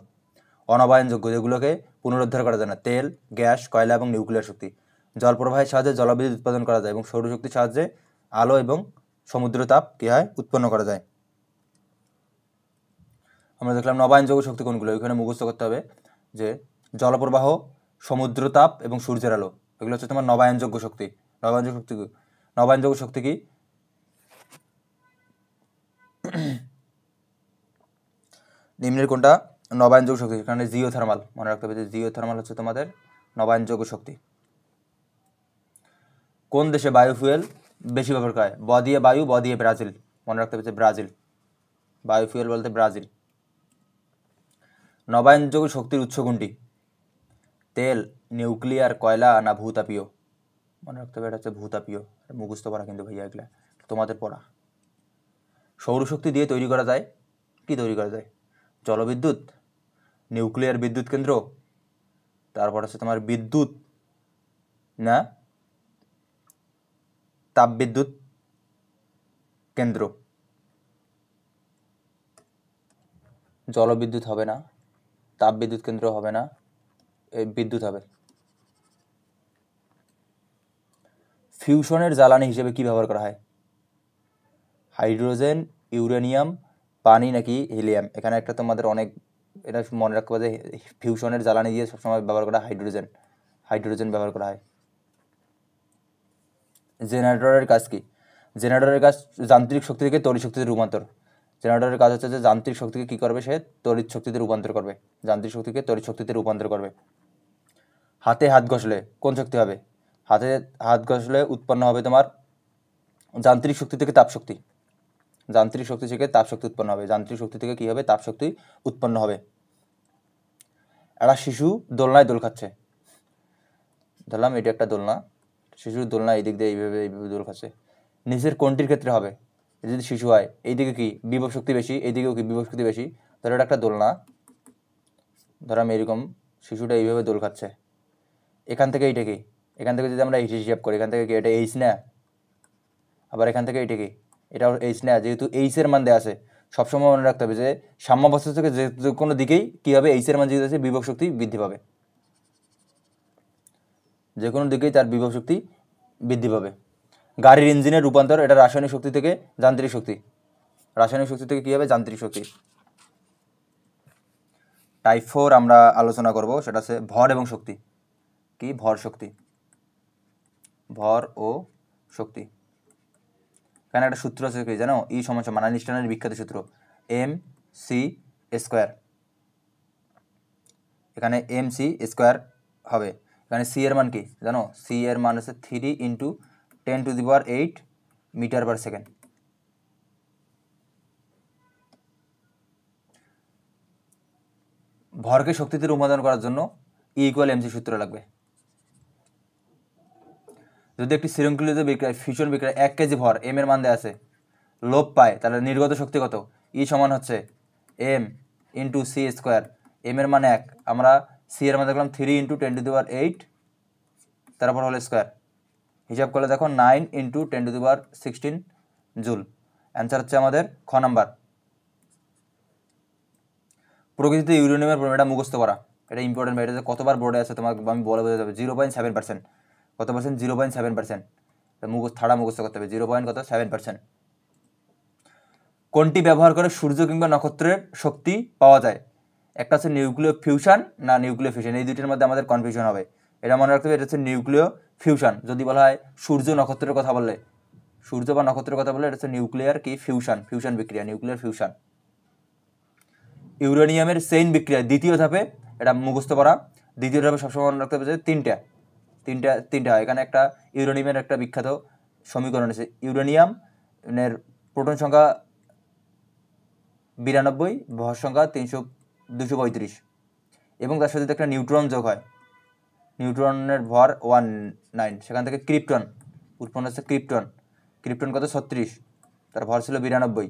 অনবায়নযোগ্য যেগুলোকে পুনরুদ্ধার করা যায় না, তেল, গ্যাস, কয়লা এবং নিউক্লিয়ার শক্তি। জল প্রবাহের সাহায্যে জলবিদ্যুৎ উৎপাদন করা যায় এবং সৌরশক্তির সাহায্যে আলো এবং সমুদ্র তাপ কী হয় উৎপন্ন করা যায়। আমরা দেখলাম নবায়নযোগ্য শক্তি কোনগুলো, ওইখানে মুখস্থ করতে হবে যে জলপ্রবাহ, সমুদ্র তাপ এবং সূর্যের আলো, এগুলো হচ্ছে তোমার নবায়নযোগ্য শক্তি। নবায়নযোগ্য শক্তি কি, নিম্নের কোনটা নবায়নযোগ্য শক্তি, এখানে জিওথার্মাল মনে রাখতে হবে যে জিওথার্মাল হচ্ছে তোমাদের নবায়নযোগ্য শক্তি। কোন দেশে বায়োফুয়েল বেশি ব্যবহার করা হয়, ব দিয়ে বায়ু, ব দিয়ে ব্রাজিল, মনে রাখতে হবে যে ব্রাজিল, বায়োফুয়েল বলতে ব্রাজিল। নবায়নযোগ্য শক্তির উৎস কোনটি, তেল, নিউক্লিয়ার, কয়লা না ভূতাপীয়, মনে রাখতে হবে এটা হচ্ছে ভূতাপীয়। মুখস্থ পড়া কিন্তু ভাইয়া এগুলা তোমাদের পড়া। সৌরশক্তি দিয়ে তৈরি করা যায়, কি তৈরি করা যায়, জলবিদ্যুৎ, নিউক্লিয়ার বিদ্যুৎ কেন্দ্র, তারপর হচ্ছে তোমার বিদ্যুৎ না তাপবিদ্যুৎ কেন্দ্র। জলবিদ্যুৎ হবে না, তাপবিদ্যুৎ কেন্দ্র হবে না, বিদ্যুৎ হবে। ফিউশনের জ্বালানি হিসেবে কি ব্যবহার করা হয়, হাইড্রোজেন, ইউরেনিয়াম, পানি নাকি হিলিয়াম। এখানে একটা তোমাদের অনেক এটা মনে রাখতে হবে যে ফিউশনের জ্বালানি দিয়ে সবসময় ব্যবহার করা হাইড্রোজেন ব্যবহার করা হয়। জেনারেটরের কাজ কি? জেনারেটরের কাজ যান্ত্রিক শক্তি থেকে তড়িৎ শক্তিতে রূপান্তর। জেনারেটরের কাজ হচ্ছে যে যান্ত্রিক শক্তিকে কী করবে, সে তড়িৎ শক্তিতে রূপান্তর করবে, যান্ত্রিক শক্তিকে তড়িৎ শক্তিতে রূপান্তর করবে। হাতে হাত ঘষলে কোন শক্তি হবে? হাতে হাত ঘষলে উৎপন্ন হবে তোমার যান্ত্রিক শক্তি থেকে তাপশক্তি। যান্ত্রিক শক্তি থেকে তাপশক্তি উৎপন্ন হবে। যান্ত্রিক শক্তি থেকে কী হবে? তাপশক্তি উৎপন্ন হবে। একটা শিশু দোলনায় দোল খাচ্ছে, ধরলাম এটা একটা দোলনা, শিশুর দোলনা এই দিক দিয়ে এইভাবে দোল খাচ্ছে। নিচের কোনটির ক্ষেত্রে হবে? যদি শিশু হয় এইদিকে কি বিভব শক্তি বেশি, এইদিকেও কি বিভব শক্তি বেশি। ধরো এটা একটা দোলনা, ধরো আমি এরকম শিশুটা এইভাবে দোল খাচ্ছে, এখান থেকে এইটা কি, এখান থেকে যদি আমরা হিসাব করি এখান থেকে কি এটা এইচ না, আবার এখান থেকে এইটা কি এটাও এইচ না। যেহেতু এইচের মান দেওয়া আছে, সবসময় মনে রাখতে হবে যে সাম্যাবস্থা থেকে যে কোনো দিকেই কী হবে, এইচের মান যেহেতু আছে বিভব শক্তি বৃদ্ধি পাবে, যে কোনো দিকেই তার বিভব শক্তি বৃদ্ধি পাবে। গাড়ির ইঞ্জিনের রূপান্তর, এটা রাসায়নিক শক্তি থেকে যান্ত্রিক শক্তি, রাসায়নিক শক্তি থেকে কী হবে? যান্ত্রিক শক্তি। টাইপ 4 আমরা আলোচনা করব, সেটা হচ্ছে ভর এবং শক্তি। কি? ভর শক্তি, ভর ও শক্তি। এখানে একটা সূত্র আছে কি জানো? ই সমান সমান আইনস্টাইনের বিখ্যাত সূত্র এম সি স্কোয়ার। এখানে এম সি স্কোয়ার হবে। এখানে সি এর মান কি জানো? সি এর মান হচ্ছে 3 × 10⁸ মিটার পার সেকেন্ড। ভরকে শক্তিতে রূপান্তর করার জন্য ই ইকুয়াল এমসি সূত্র লাগবে। যদি একটি শৃঙ্খলিত বিক্রিয়া ফিউশন বিক্রিয়া 1 কেজি ভর এম এর মান দেওয়া আছে লোপ পায়, তাহলে নির্গত শক্তি কত? ই সমান হচ্ছে M into C square. M এর মান 1, আমরা সি এর মান দেখলাম 3 × 10⁸, তারপর হলো স্কোয়ার। হিসাব করলে দেখো 9 × 10⁻16 জুল। অ্যান্সার হচ্ছে আমাদের খ নাম্বার। প্রকৃতিতে ইউরেনিয়ামের পরিমাণ, এটা মুখস্থ করা, এটা ইম্পর্টেন্ট। এটা কতবার বোর্ডে আছে তোমাকে আমি বলে বোঝাতে হবে। 0.7%। কত পার্সেন্ট? 0.7%। থাড়া মুখস্থ করতে হবে। 0.7%। কোনটি ব্যবহার করে সূর্য কিংবা নক্ষত্রের শক্তি পাওয়া যায়? একটা হচ্ছে নিউক্লিয় ফিউশন না নিউক্লিয় ফিউশন, এই দুইটির মধ্যে আমাদের কনফিউশন হবে। এটা মনে রাখতে হবে, এটা হচ্ছে নিউক্লিয় ফিউশন। যদি বলা হয় সূর্য নক্ষত্রের কথা বললে, সূর্য বা নক্ষত্রের কথা বললে, এটা হচ্ছে নিউক্লিয়ার কি ফিউশন, ফিউশন বিক্রিয়া, নিউক্লিয়ার ফিউশন। ইউরেনিয়ামের চেইন বিক্রিয়া দ্বিতীয় ধাপে, এটা মুখস্থ করা। দ্বিতীয় ধাপে সবসময় মনে রাখতে হবে যে তিনটা হয়। এখানে একটা ইউরেনিয়ামের একটা বিখ্যাত সমীকরণ আছে। ইউরেনিয়ামের প্রোটন সংখ্যা 92, ভর সংখ্যা 235, এবং তার সাথে একটা নিউট্রন যোগ হয়। নিউট্রনের ভর 19, সেখান থেকে ক্রিপ্টন উৎপন্ন হচ্ছে। ক্রিপ্টন কত? 36, তার ভর ছিল 92।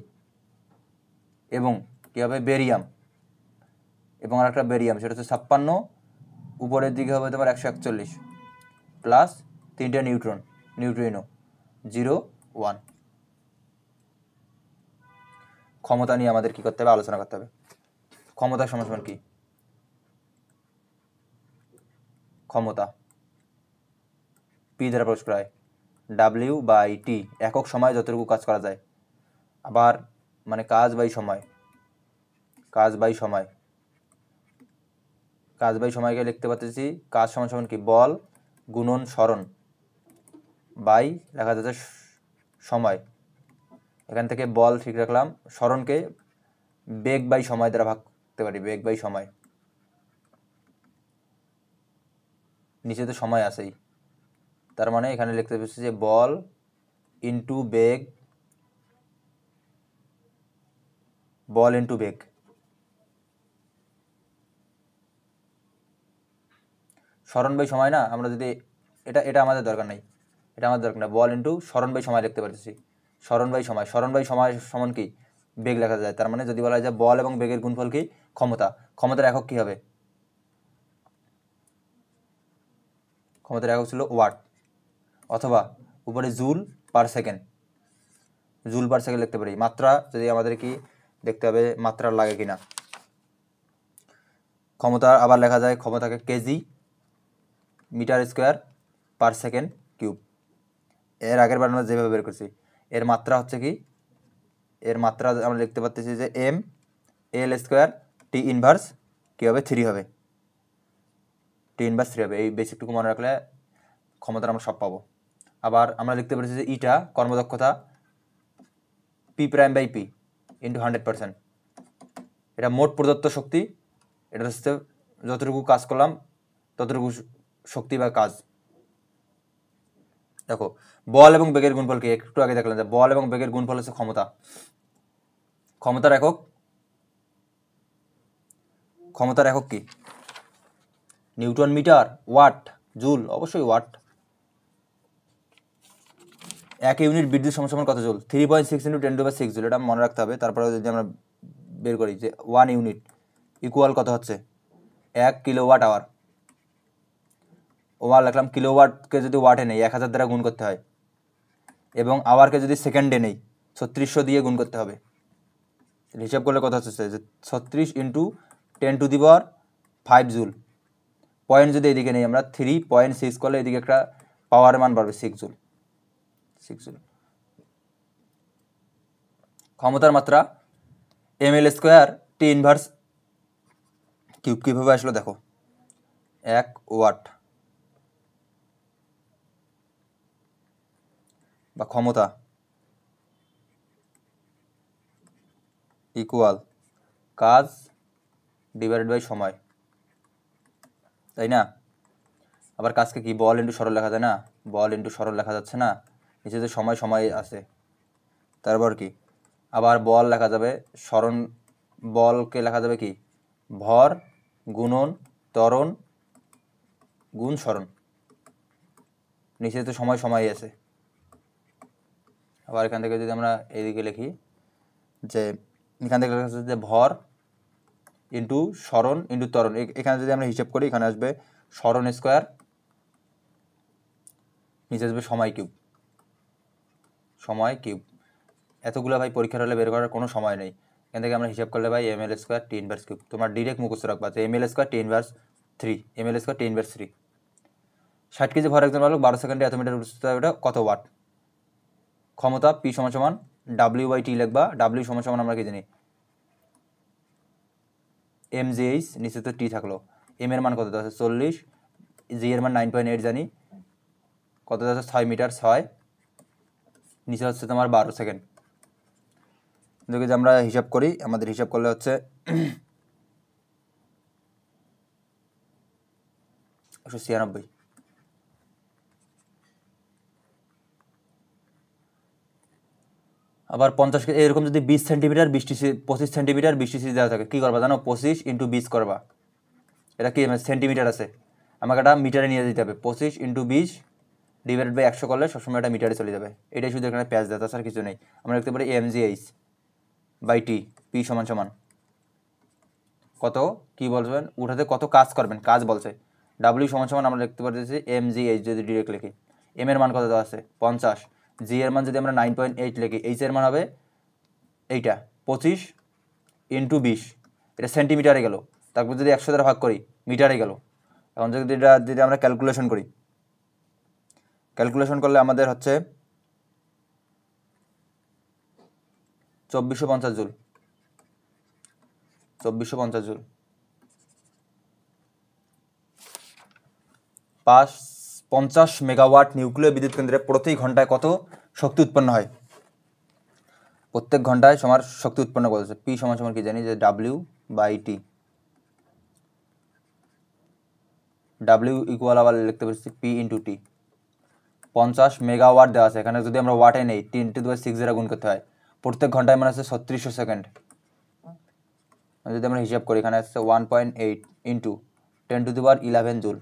এবং কী হবে? বেরিয়াম, এবং আর একটা বেরিয়াম, সেটা হচ্ছে 56, উপরের দিকে হবে তোমার 141, প্লাস 3টা নিউট্রিনো 0, 1। ক্ষমতা নিয়ে আমাদের কী করতে হবে? আলোচনা করতে হবে। ক্ষমতা সমান কি? ক্ষমতা পি দ্বারা প্রকাশ করা হয়, W/T, একক সময়ে যতটুকু কাজ করা যায়। আবার মানে কাজ বাই সময়কে লিখতে পারতেছি কাজ সমান কি? বল গুণন সরণ বাই দেখা যাচ্ছে সময়। এখান থেকে বল ঠিক রাখলাম, সরণকে বেগ বাই সময় দ্বারা ভাগ করতে পারি, বেগ বাই সময়। নিচে তো সময় আছেই, তার মানে এখানে লিখতে পারছি যে বল ইন্টু বেগ, সরণ বাই সময় না, আমরা যদি এটা আমাদের দরকার নাই, বল ইন্টু সরণ বাই সময় লিখতে পারতেছি। সরণ বাই সময় সমান কি? বেগ লেখা যায়। তার মানে যদি বলা যায় বল এবং বেগের গুণফল কি? ক্ষমতার একক কি হবে? ক্ষমতার একক ছিল ওয়াট, অথবা উপরে জুল পার সেকেন্ড লিখতে পারি। মাত্রা যদি আমাদের কি দেখতে হবে, মাত্রা লাগে কিনা। ক্ষমতা আবার লেখা যায় ক্ষমতাকে kg metre square per second cube. এর আগের বার আমরা যেভাবে বের করছি, এর মাত্রা হচ্ছে কি এর মাত্রা আমরা লিখতে পারতেছি যে M L square T inverse কী হবে 3 হবে, টি ইনভার্স 3 হবে। এই বেসিকটুকু মনে রাখলে ক্ষমতা আমরা সব পাবো। আবার আমরা লিখতে পারছি যে ইটা কর্মদক্ষতা P prime by P into 100%। এটা মোট প্রদত্ত শক্তি, এটা হচ্ছে যতটুকু কাজ করলাম ততটুকু শক্তি বা কাজ। দেখো বল এবং বেগের গুণফল কি, একটু আগে দেখলাম যে বল এবং বেগের গুণফল হচ্ছে ক্ষমতা। ক্ষমতার একক কি? নিউটন মিটার, ওয়াট, জুল, অবশ্যই ওয়াট। 1 ইউনিট বিদ্যুৎ সমান কত জুল? 3.6 × 10⁶ জুল। এটা মনে রাখতে হবে। তারপরে যদি আমরা বের করি যে 1 ইউনিট ইকুয়াল কত হচ্ছে 1 কিলোওয়াট আওয়ার। ওয়াট লিখলাম, কিলোওয়াটকে যদি ওয়াটে নেই 1000 দ্বারা গুণ করতে হয়, এবং আওয়ারকে যদি সেকেন্ডে নেই 3600 দিয়ে গুণ করতে হবে। হিসাব করলে কত হচ্ছে যে 36 × 10⁵ জুল। পয়েন্ট যদি এদিকে নেই আমরা 3.6 করলে এদিকে একটা পাওয়ারের মান বাড়বে 6 জুল। ক্ষমতার মাত্রা ml square T inverse cube. কীভাবে আসলো দেখো, 1 ওয়াট বা ক্ষমতা ইকুয়াল কাজ ডিভাইডেড বাই সময়, তাই না? আবার কাজকে কি বল ইন্টু সরল লেখা যায় না? বল ইন্টু সরল লেখা যাচ্ছে না, নিচে যে সময় আছে। তারপর কি আবার বল লেখা যাবে, সরণ বলকে লেখা যাবে কি ভর গুণন ত্বরণ গুণ সরণ, নিচে তো সময় আছে। আবার এখান থেকে যদি আমরা এইদিকে লিখি যে এখান থেকে লেখা যাচ্ছে যে ভর ইন্টু সরণ ইন্টু ত্বরণ। এখানে যদি আমরা হিসাব করি এখানে আসবে সরণ স্কোয়ার, নিচে আসবে সময় কিউব। এতগুলো ভাই পরীক্ষার হলে বের করার কোনো সময় নেই। এখান থেকে আমরা হিসাব করলে ভাই ml square T inverse cube. তোমার ডিরেক্ট মুখস্থ রাখবা যে ml square T inverse 3। 60 KG ভর একজন বালক 12 সেকেন্ডে এত মিটার উচ্চতা, এটা কত ওয়াট? ক্ষমতা পি সমান W/T লিখবা। W সমান আমরা কি জানি mgh, নিচে তো টি থাকলো। এম এর মান কত আছে 40, জি এর মান 9.8 জানি, কত আছে 6 মিটার 6, নিচে হচ্ছে তোমার 12 সেকেন্ড। যদি আমরা হিসাব করি, আমাদের হিসাব করলে হচ্ছে 196। আবার 50 এরকম যদি 20 সেন্টিমিটার 25 সেন্টিমিটার 20 সিসি দেওয়া থাকে, কী করবা জানো? 25 × 20 করবা। এটা কি সেন্টিমিটার আছে, আমাকে এটা মিটারে নিয়ে যেতে হবে। 25 × 20 ডিভাইডেড বাই 100 করলে সবসময় এটা মিটারে চলে যাবে। এটাই শুধু এখানে প্যাচ দেওয়া, তাছাড়া কিছু নেই। আমরা লিখতে পারি mgh/t, পি সমান কত কি বলবেন উঠাতে কত কাজ করবেন, কাজ বলছে। W সমান আমরা লিখতে পারতেছি mgh, যদি ডিরেক্ট লিখি। এম এর মান কত দেওয়া আছে 50, জি এর মান যদি আমরা 9.8 লিখি, এইচ এর মান হবে এইটা 25 × 20, এটা সেন্টিমিটারে গেল। তারপর যদি 100 দ্বারা ভাগ করি মিটারে গেল। এখন যদি আমরা ক্যালকুলেশন করলে আমাদের হচ্ছে 2450 জুল। 2450 জুল। 50 মেগাওয়াট নিউক্লিয় বিদ্যুৎ কেন্দ্রে প্রতি ঘন্টায় কত শক্তি উৎপন্ন হয়? প্রত্যেক ঘন্টায় সমান শক্তি উৎপন্ন করতেছে। পি সমান কি জানি যে W/T। W ইকুয়াল আবার লিখতে পারছি P × T। 50 মেগাওয়াট দেওয়া আছে, এখানে যদি আমরা ওয়াটে নেই 10⁶ দ্বারা গুণ করতে হয়। প্রত্যেক ঘন্টায় মানে হচ্ছে 3600 সেকেন্ড। যদি আমরা হিসাব করি এখানে হচ্ছে 1.8 × 10⁻11 জুল।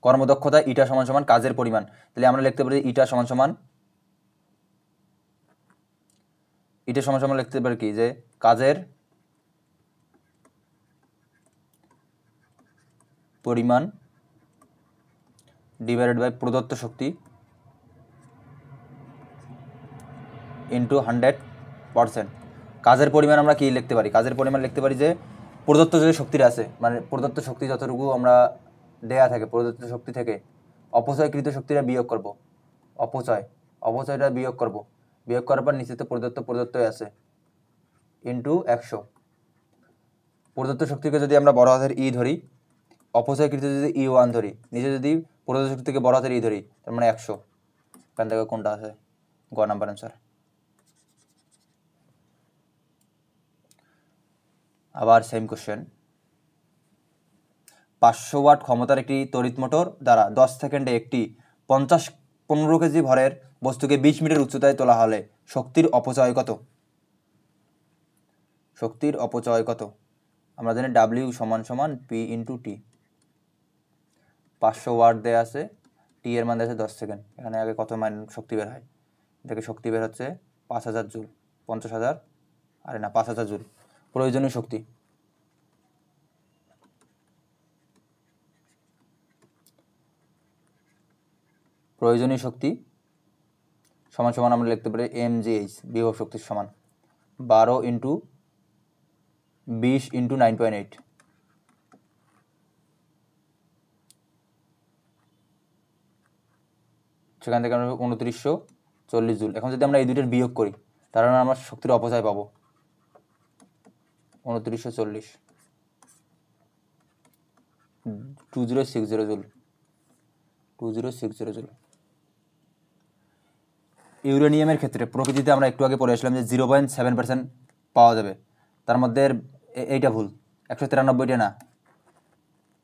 কর্মদক্ষতা ইটা সমান কাজের পরিমাণ। তাহলে আমরা লিখতে পারি ইটা সমান লিখতে পারি কি যে কাজের পরিমাণ ডিভাইডেড বাই প্রদত্ত শক্তি ইন্টু 100%। কাজের পরিমাণ আমরা কি লিখতে পারি? কাজের পরিমাণ লিখতে পারি যে প্রদত্ত যে শক্তিটা আছে, মানে প্রদত্ত শক্তি যতটুকু আমরা দেয়া থাকে, প্রদত্ত শক্তি থেকে অপচয়কৃত শক্তিটা বিয়োগ করব, অপচয়টা বিয়োগ করব, বিয়োগ করার পর নিচে তো প্রদত্তই আছে ইন্টু 100। প্রদত্ত শক্তিকে যদি আমরা বড় হাতের ই ধরি, অপচয়কৃত যদি E1 ধরি, নিচে যদি প্রদত্ত শক্তিকে বড় হাতের ই ধরি, তার মানে 100। এখান থেকে কোনটা আছে? গ নাম্বার অ্যান্সার। আবার সেম কোশ্চেন। 500 ওয়াট ক্ষমতার একটি তড়িৎ মোটর দ্বারা 10 সেকেন্ডে একটি 15 কেজি ভরের বস্তুকে 20 মিটার উচ্চতায় তোলা হলে শক্তির অপচয় কত? শক্তির অপচয় কত? আমরা জানি W সমান P ইন্টু টি। 500 ওয়াট দেওয়া আছে, টি এর মান দেওয়া আছে 10 সেকেন্ড। এখানে আগে কত মান শক্তি বের হয়? এটাকে শক্তি বের হচ্ছে 5000 জুল, 50,000, আরে না 5000 জুল প্রয়োজনীয় শক্তি। প্রয়োজনীয় শক্তি সমান আমরা লিখতে পারি mgh, বিভব শক্তির সমান 12 ইন্টু 20 ইন্টু 9.8। সেখান থেকে আমরা 2940 জুল। এখন যদি আমরা এই দুইটার বিয়োগ করি, তাহলে আমরা শক্তির অপচয় পাবো 2940, 2060 জুল, 2060 জুল। ইউরেনিয়ামের ক্ষেত্রে প্রকৃতিতে আমরা একটু আগে পড়ে আসলাম যে 0.7% পাওয়া যাবে। তার মধ্যে এইটা ভুল, 193টা না,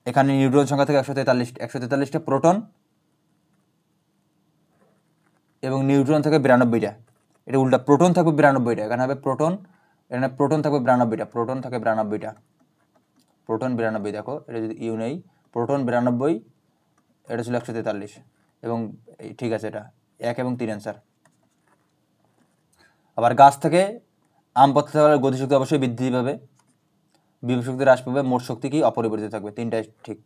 এখানে নিউট্রন সংখ্যা থেকে 143টা প্রোটন এবং নিউট্রন থেকে 92টা। এটা উল্টা, প্রোটন থাকবে 92টা, এখানে হবে প্রোটন, এখানে প্রোটন থাকবে 92টা, প্রোটন থাকে 92টা, প্রোটন 92। দেখো এটা যদি ইউ নেই, প্রোটন 92, এটা ছিল 143, এবং ঠিক আছে, এটা 1 এবং 3 অ্যান্সার। আবার গাছ থেকে আম পড়তে থাকলে গতিশক্তি অবশ্যই বৃদ্ধি পাবে, বিভব শক্তি হ্রাস পাবে, মোট শক্তি কি অপরিবর্তিত থাকবে। তিনটাই ঠিক।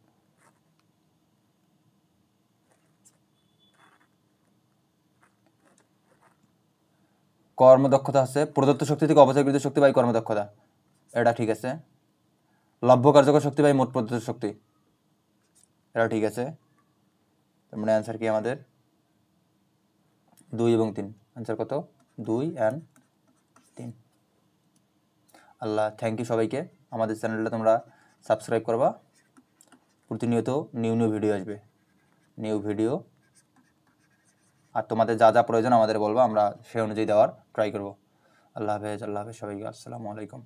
কর্মদক্ষতা আছে প্রদত্ত শক্তি থেকে অপচয়কৃত শক্তি বাই কর্মদক্ষতা, এটা ঠিক আছে। লব্ধ কার্যকর শক্তি বাই মোট প্রদত্ত শক্তি, এটা ঠিক আছে। তার মানে অ্যান্সার কি আমাদের 2 এবং 3। অ্যান্সার কত? 2 and 3। আল্লাহ, থ্যাংক ইউ সবাইকে। আমাদের চ্যানেলটা তোমরা সাবস্ক্রাইব করবা, প্রতিনিয়ত নিউ ভিডিও আসবে, নিউ ভিডিও। আর তোমাদের যা যা প্রয়োজন আমাদের বলবা, আমরা সেই অনুযায়ী দেওয়ার ট্রাই করব। আল্লাহ হাফেজ, আল্লাহ হাফেজ সবাইকে, আসসালামু আলাইকুম।